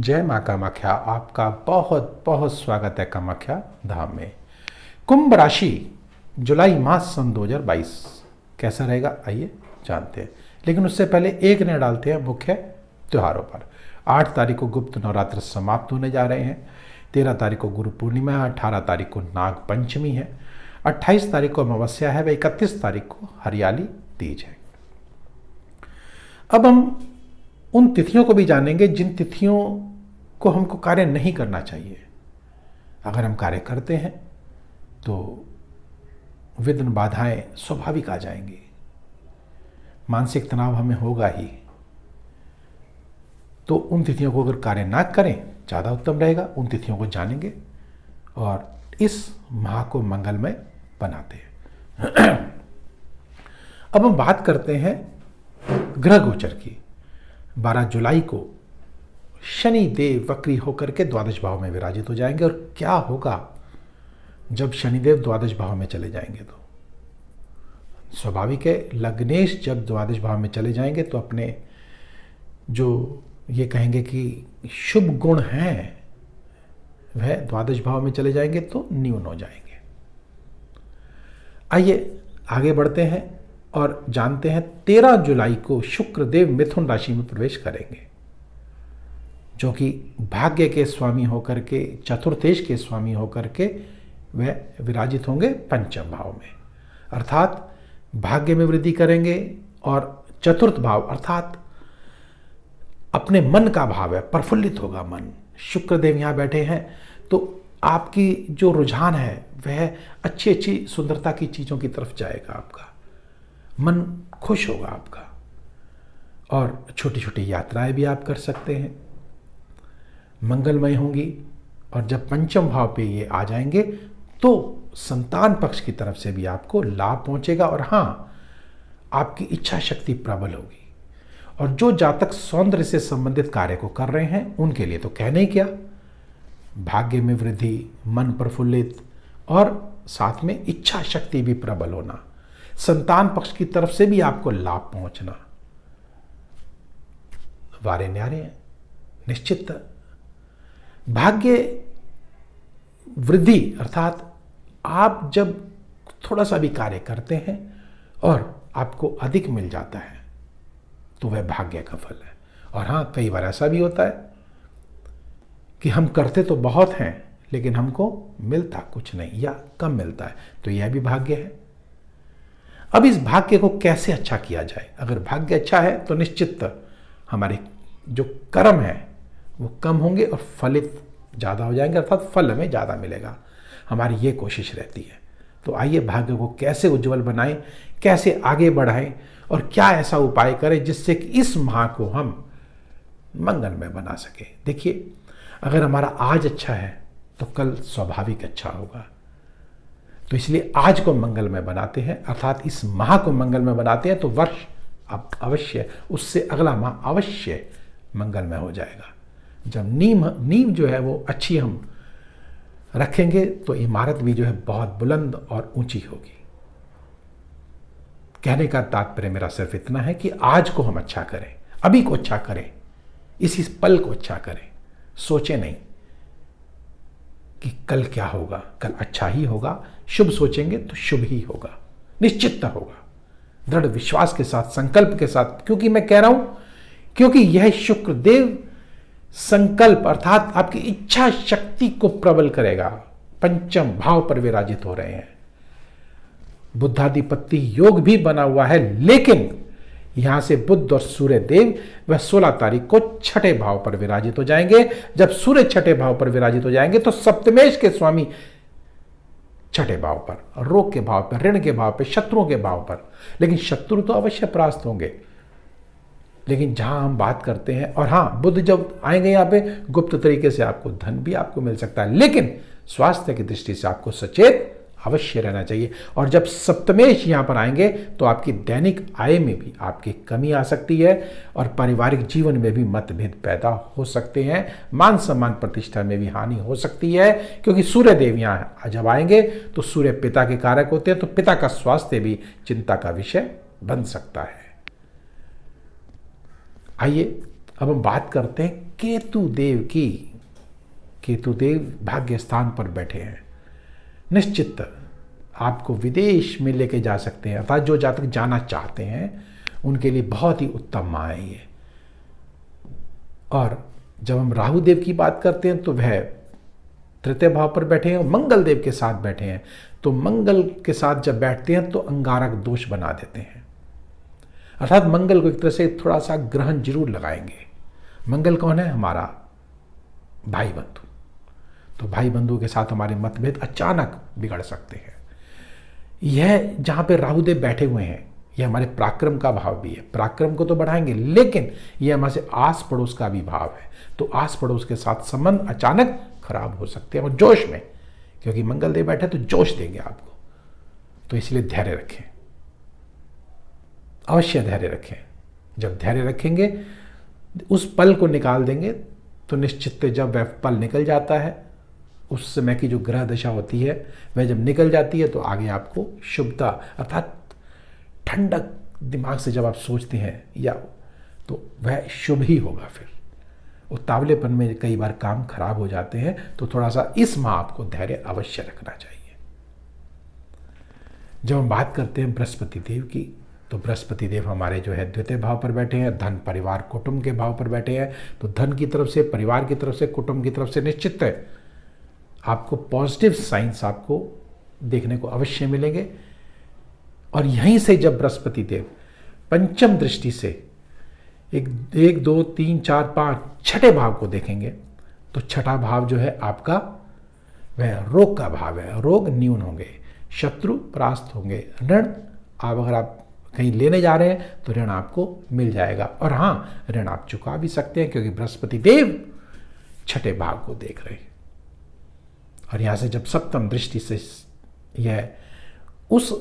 जय माँ कामाख्या। आपका बहुत बहुत स्वागत है कामाख्या धाम में। कुंभ राशि जुलाई मास सन 2022 कैसा रहेगा आइए जानते हैं, लेकिन उससे पहले एक नज़र डालते हैं मुख्य त्योहारों पर। 8 तारीख को गुप्त नवरात्र समाप्त होने जा रहे हैं। 13 तारीख को गुरु पूर्णिमा है। 18 तारीख को नाग पंचमी है। 28 तारीख को अमावस्या है व 31 तारीख को हरियाली तीज है। अब हम उन तिथियों को भी जानेंगे जिन तिथियों को हमको कार्य नहीं करना चाहिए। अगर हम कार्य करते हैं तो विघ्न बाधाएं स्वाभाविक आ जाएंगी, मानसिक तनाव हमें होगा ही। तो उन तिथियों को अगर कार्य ना करें ज़्यादा उत्तम रहेगा। उन तिथियों को जानेंगे और इस माह को मंगलमय बनाते हैं। अब हम बात करते हैं ग्रह गोचर की। 12 जुलाई को शनि देव वक्री होकर के द्वादश भाव में विराजित हो जाएंगे। और क्या होगा जब शनिदेव द्वादश भाव में चले जाएंगे? तो स्वाभाविक है, लग्नेश जब द्वादश भाव में चले जाएंगे तो अपने जो ये कहेंगे कि शुभ गुण हैं वह द्वादश भाव में चले जाएंगे तो न्यून हो जाएंगे। आइए आगे बढ़ते हैं और जानते हैं 13 जुलाई को शुक्रदेव मिथुन राशि में प्रवेश करेंगे, जो कि भाग्य के स्वामी होकर के, चतुर्थेश के स्वामी होकर के वह विराजित होंगे पंचम भाव में, अर्थात भाग्य में वृद्धि करेंगे। और चतुर्थ भाव अर्थात अपने मन का भाव है, प्रफुल्लित होगा मन। शुक्रदेव यहाँ बैठे हैं तो आपकी जो रुझान है वह अच्छी अच्छी सुंदरता की चीज़ों की तरफ जाएगा। आपका मन खुश होगा आपका, और छोटी छोटी यात्राएं भी आप कर सकते हैं, मंगलमय होंगी। और जब पंचम भाव पे ये आ जाएंगे तो संतान पक्ष की तरफ से भी आपको लाभ पहुंचेगा। और हाँ, आपकी इच्छा शक्ति प्रबल होगी। और जो जातक सौंदर्य से संबंधित कार्य को कर रहे हैं उनके लिए तो कहने ही क्या, भाग्य में वृद्धि, मन प्रफुल्लित और साथ में इच्छा शक्ति भी प्रबल होना, संतान पक्ष की तरफ से भी आपको लाभ पहुंचना, वारे न्यारे हैं निश्चित। भाग्य वृद्धि अर्थात आप जब थोड़ा सा भी कार्य करते हैं और आपको अधिक मिल जाता है तो वह भाग्य का फल है। और हाँ, कई बार ऐसा भी होता है कि हम करते तो बहुत हैं लेकिन हमको मिलता कुछ नहीं या कम मिलता है, तो यह भी भाग्य है। अब इस भाग्य को कैसे अच्छा किया जाए? अगर भाग्य अच्छा है तो निश्चित हमारे जो कर्म है वो कम होंगे और फलित ज़्यादा हो जाएंगे, अर्थात फल हमें ज़्यादा मिलेगा। हमारी ये कोशिश रहती है। तो आइए भाग्य को कैसे उज्जवल बनाएं, कैसे आगे बढ़ाएं और क्या ऐसा उपाय करें जिससे कि इस माह को हम मंगलमय बना सकें। देखिए, अगर हमारा आज अच्छा है तो कल स्वाभाविक अच्छा होगा। तो इसलिए आज को मंगलमय बनाते हैं, अर्थात इस माह को मंगलमय बनाते हैं तो वर्ष अब अवश्य, उससे अगला माह अवश्य मंगलमय हो जाएगा। जब नींव जो है वो अच्छी हम रखेंगे तो इमारत भी जो है बहुत बुलंद और ऊंची होगी। कहने का तात्पर्य मेरा सिर्फ इतना है कि आज को हम अच्छा करें, अभी को अच्छा करें, इसी पल को अच्छा करें। सोचे नहीं कि कल क्या होगा, कल अच्छा ही होगा। शुभ सोचेंगे तो शुभ ही होगा, निश्चितता होगा, दृढ़ विश्वास के साथ, संकल्प के साथ। क्योंकि मैं कह रहा हूं, क्योंकि यह शुक्रदेव संकल्प अर्थात आपकी इच्छा शक्ति को प्रबल करेगा। पंचम भाव पर विराजित हो रहे हैं, बुद्धाधिपत्ति योग भी बना हुआ है, लेकिन यहां से बुध और सूर्य देव वह 16 तारीख को छठे भाव पर विराजित हो जाएंगे। जब सूर्य छठे भाव पर विराजित हो जाएंगे तो सप्तमेश के स्वामी छठे भाव पर, रोग के भाव पर, ऋण के भाव पर, शत्रुओं के भाव पर। लेकिन शत्रु तो अवश्य परास्त होंगे, लेकिन जहां हम बात करते हैं, और हाँ, बुध जब आएंगे यहाँ पे गुप्त तरीके से आपको धन भी आपको मिल सकता है, लेकिन स्वास्थ्य की दृष्टि से आपको सचेत अवश्य रहना चाहिए। और जब सप्तमेश यहाँ पर आएंगे तो आपकी दैनिक आय में भी आपकी कमी आ सकती है और पारिवारिक जीवन में भी मतभेद पैदा हो सकते हैं, मान सम्मान प्रतिष्ठा में भी हानि हो सकती है। क्योंकि सूर्य देव यहाँ जब आएंगे तो सूर्य पिता के कारक होते हैं, तो पिता का स्वास्थ्य भी चिंता का विषय बन सकता है। आइए अब हम बात करते हैं केतु देव भाग्य स्थान पर बैठे हैं, निश्चित आपको विदेश में लेके जा सकते हैं। अर्थात जो जातक जाना चाहते हैं उनके लिए बहुत ही उत्तम माह है ये। और जब हम राहु देव की बात करते हैं तो वह तृतीय भाव पर बैठे हैं और मंगल देव के साथ बैठे हैं। तो मंगल के साथ जब बैठते हैं तो अंगारक दोष बना देते हैं, अर्थात मंगल को एक तरह से थोड़ा सा ग्रहण जरूर लगाएंगे। मंगल कौन है? हमारा भाई बंधु। तो भाई बंधु के साथ हमारे मतभेद अचानक बिगड़ सकते हैं। यह जहां पे राहुदेव बैठे हुए हैं यह हमारे पराक्रम का भाव भी है, पराक्रम को तो बढ़ाएंगे, लेकिन यह हमारे से आस पड़ोस का भी भाव है। तो आस पड़ोस के साथ संबंध अचानक खराब हो सकते हैं और जोश में, क्योंकि मंगल देव बैठे तो जोश देंगे आपको। तो इसलिए धैर्य रखें, अवश्य धैर्य रखें। जब धैर्य रखेंगे, उस पल को निकाल देंगे तो निश्चित जब वह पल निकल जाता है, उस समय की जो ग्रह दशा होती है वह जब निकल जाती है तो आगे आपको शुभता अर्थात ठंडक दिमाग से जब आप सोचते हैं या तो वह शुभ ही होगा। फिर उतावलेपन में कई बार काम खराब हो जाते हैं। तो थोड़ा सा इस माह आपको धैर्य अवश्य रखना चाहिए। जब हम बात करते हैं बृहस्पति देव की, तो बृहस्पति देव हमारे जो है द्वितीय भाव पर बैठे हैं, धन परिवार कुटुंब के भाव पर बैठे हैं। तो धन की तरफ से, परिवार की तरफ से, कुटुंब की तरफ से निश्चित है आपको पॉजिटिव साइंस आपको देखने को अवश्य मिलेंगे। और यहीं से जब बृहस्पति देव पंचम दृष्टि से एक दो तीन चार पांच छठे भाव को देखेंगे तो छठा भाव जो है आपका वह रोग का भाव है। रोग न्यून होंगे, शत्रु परास्त होंगे, ऋण अगर आप कहीं लेने जा रहे हैं तो ऋण आपको मिल जाएगा। और हाँ, ऋण आप चुका भी सकते हैं क्योंकि बृहस्पति देव छठे भाव को देख रहे हैं। और यहां से जब सप्तम दृष्टि से यह उस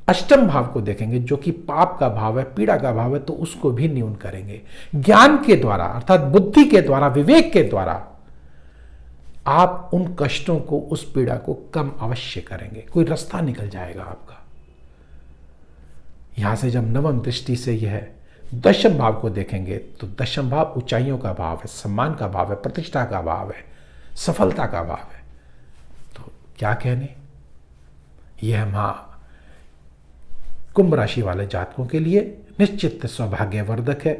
अष्टम भाव को देखेंगे जो कि पाप का भाव है, पीड़ा का भाव है, तो उसको भी न्यून करेंगे। ज्ञान के द्वारा अर्थात बुद्धि के द्वारा, विवेक के द्वारा आप उन कष्टों को, उस पीड़ा को कम अवश्य करेंगे, कोई रास्ता निकल जाएगा आपका। यहां से जब नवम दृष्टि से यह दशम भाव को देखेंगे तो दशम भाव ऊंचाइयों का भाव है, सम्मान का भाव है, प्रतिष्ठा का भाव है, सफलता का भाव है। तो क्या कहने, यह माह कुंभ राशि वाले जातकों के लिए निश्चित सौभाग्यवर्धक है,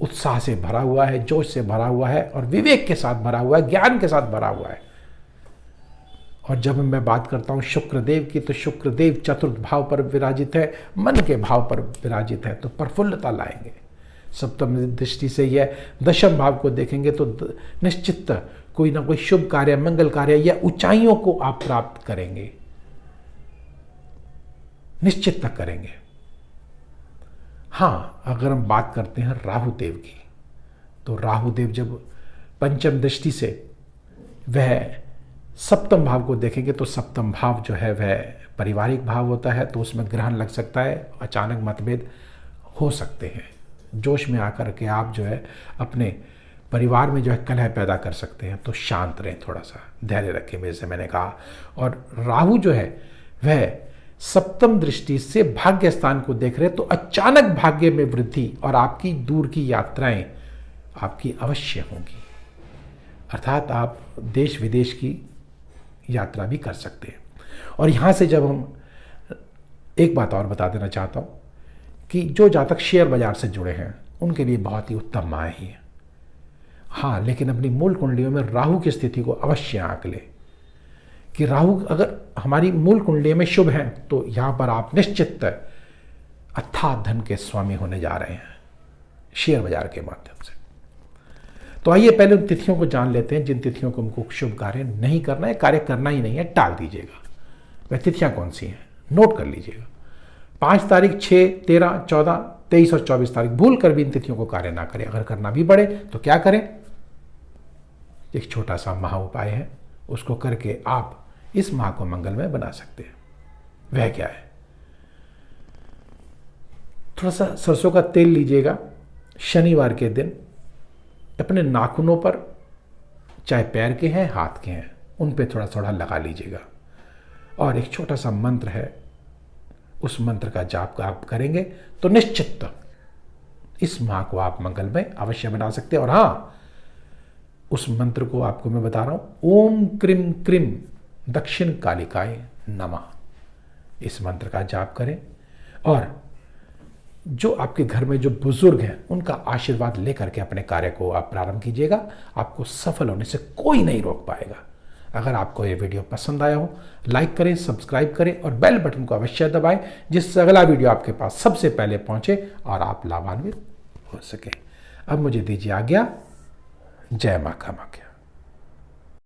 उत्साह से भरा हुआ है, जोश से भरा हुआ है और विवेक के साथ भरा हुआ है, ज्ञान के साथ भरा हुआ है। और जब मैं बात करता हूं शुक्रदेव की, तो शुक्रदेव चतुर्थ भाव पर विराजित है, मन के भाव पर विराजित है, तो प्रफुल्लता लाएंगे। सप्तम दृष्टि से यह दशम भाव को देखेंगे तो निश्चित कोई ना कोई शुभ कार्य, मंगल कार्य या ऊंचाइयों को आप प्राप्त करेंगे, निश्चित तक करेंगे। हां, अगर हम बात करते हैं राहु देव की, तो राहु देव जब पंचम दृष्टि से वह सप्तम भाव को देखेंगे तो सप्तम भाव जो है वह पारिवारिक भाव होता है, तो उसमें ग्रहण लग सकता है, अचानक मतभेद हो सकते हैं। जोश में आकर के आप जो है अपने परिवार में जो है कलह पैदा कर सकते हैं। तो शांत रहें, थोड़ा सा धैर्य रखें, जैसे मैंने कहा। और राहु जो है वह सप्तम दृष्टि से भाग्य स्थान को देख रहे हैं, तो अचानक भाग्य में वृद्धि और आपकी दूर की यात्राएं आपकी अवश्य होंगी, अर्थात आप देश विदेश की यात्रा भी कर सकते हैं। और यहां से जब हम एक बात और बता देना चाहता हूं कि जो जातक शेयर बाजार से जुड़े हैं उनके लिए बहुत ही उत्तम माह ही है। हाँ, लेकिन अपनी मूल कुंडलियों में राहु की स्थिति को अवश्य आंक ले कि राहु अगर हमारी मूल कुंडली में शुभ है तो यहां पर आप निश्चित अथाह धन के स्वामी होने जा रहे हैं शेयर बाजार के माध्यम से। तो आइए पहले उन तिथियों को जान लेते हैं जिन तिथियों को हमको शुभ कार्य नहीं करना है, कार्य करना ही नहीं है, टाल दीजिएगा। वह तिथियां कौन सी हैं, नोट कर लीजिएगा। 5 तारीख, 6, 13, 14, 23 और 24 तारीख भूल कर भी इन तिथियों को कार्य ना करें। अगर करना भी पड़े तो क्या करें, एक छोटा सा महा उपाय है, उसको करके आप इस माह को मंगलमय बना सकते हैं। वह क्या है, थोड़ा सा सरसों का तेल लीजिएगा, शनिवार के दिन अपने नाखूनों पर, चाहे पैर के हैं हाथ के हैं, उन पे थोड़ा थोड़ा लगा लीजिएगा। और एक छोटा सा मंत्र है, उस मंत्र का जाप आप करेंगे तो निश्चित इस माह को आप मंगलमय अवश्य बना सकते हैं। और हाँ, उस मंत्र को आपको मैं बता रहा हूं, ओम क्रीम क्रीम दक्षिण कालिकाय नमः। इस मंत्र का जाप करें और जो आपके घर में जो बुजुर्ग हैं उनका आशीर्वाद लेकर के अपने कार्य को आप प्रारंभ कीजिएगा। आपको सफल होने से कोई नहीं रोक पाएगा। अगर आपको ये वीडियो पसंद आया हो, लाइक करें, सब्सक्राइब करें और बेल बटन को अवश्य दबाएं, जिससे अगला वीडियो आपके पास सबसे पहले पहुंचे और आप लाभान्वित हो सकें। अब मुझे दीजिए आज्ञा। जय मां कामाख्या।